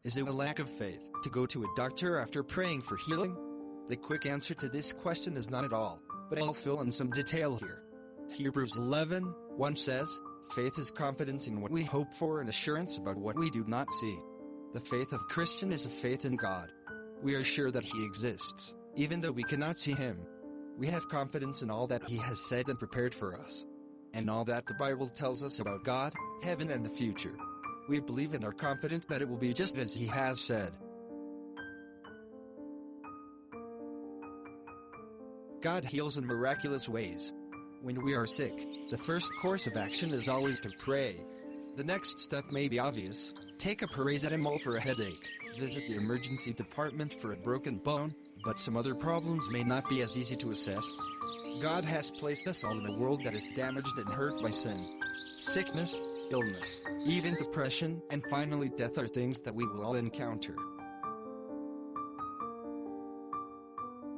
Is it a lack of faith to go to a doctor after praying for healing? The quick answer to this question is not at all, but I'll fill in some detail here. Hebrews 11:1 says, "Faith is confidence in what we hope for and assurance about what we do not see." The faith of Christian is a faith in God. We are sure that He exists, even though we cannot see Him. We have confidence in all that He has said and prepared for us, and all that the Bible tells us about God, heaven and the future. We believe and are confident that it will be just as He has said. God heals in miraculous ways. When we are sick, the first course of action is always to pray. The next step may be obvious. Take a paracetamol for a headache, visit the emergency department for a broken bone, but some other problems may not be as easy to assess. God has placed us all in a world that is damaged and hurt by sin. Sickness, illness, even depression, and finally death are things that we will all encounter.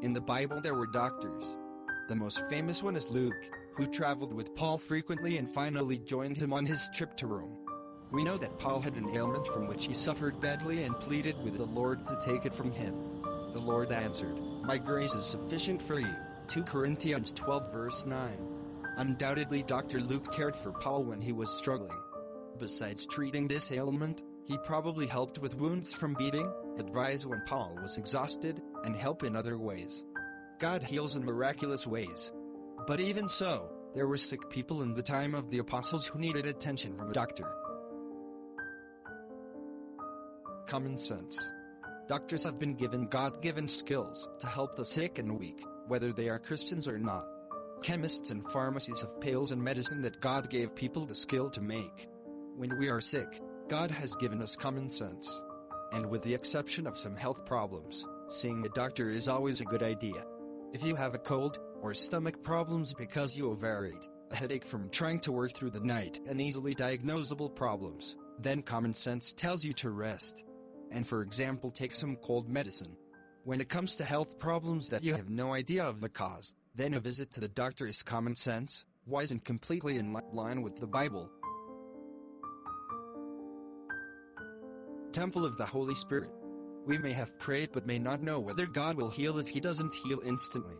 In the Bible there were doctors. The most famous one is Luke, who traveled with Paul frequently and finally joined him on his trip to Rome. We know that Paul had an ailment from which he suffered badly and pleaded with the Lord to take it from him. The Lord answered, "My grace is sufficient for you." 2 Corinthians 12 verse 9. Undoubtedly Dr. Luke cared for Paul when he was struggling. Besides treating this ailment, he probably helped with wounds from beating, advised when Paul was exhausted, and helped in other ways. God heals in miraculous ways. But even so, there were sick people in the time of the apostles who needed attention from a doctor. Common sense. Doctors have been given God-given skills to help the sick and weak, whether they are Christians or not. Chemists and pharmacies have pills and medicine that God gave people the skill to make. When we are sick, God has given us common sense. And with the exception of some health problems, seeing a doctor is always a good idea. If you have a cold, or stomach problems because you overeat, a headache from trying to work through the night, and easily diagnosable problems, then common sense tells you to rest. And for example, take some cold medicine. When it comes to health problems that you have no idea of the cause, then a visit to the doctor is common sense, wise and completely in line with the Bible. Temple of the Holy Spirit. We may have prayed but may not know whether God will heal if He doesn't heal instantly.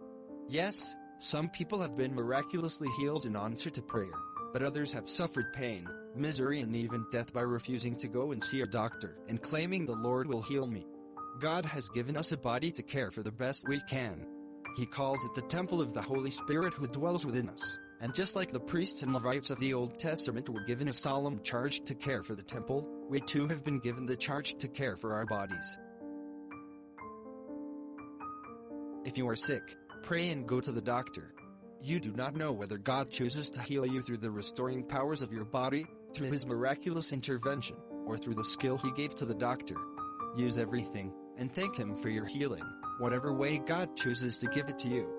Yes, some people have been miraculously healed in answer to prayer, but others have suffered pain, misery and even death by refusing to go and see a doctor and claiming the Lord will heal me. God has given us a body to care for the best we can. He calls it the temple of the Holy Spirit who dwells within us, and just like the priests and Levites of the Old Testament were given a solemn charge to care for the temple, we too have been given the charge to care for our bodies. If you are sick, pray and go to the doctor. You do not know whether God chooses to heal you through the restoring powers of your body, through His miraculous intervention, or through the skill He gave to the doctor. Use everything, and thank Him for your healing, whatever way God chooses to give it to you.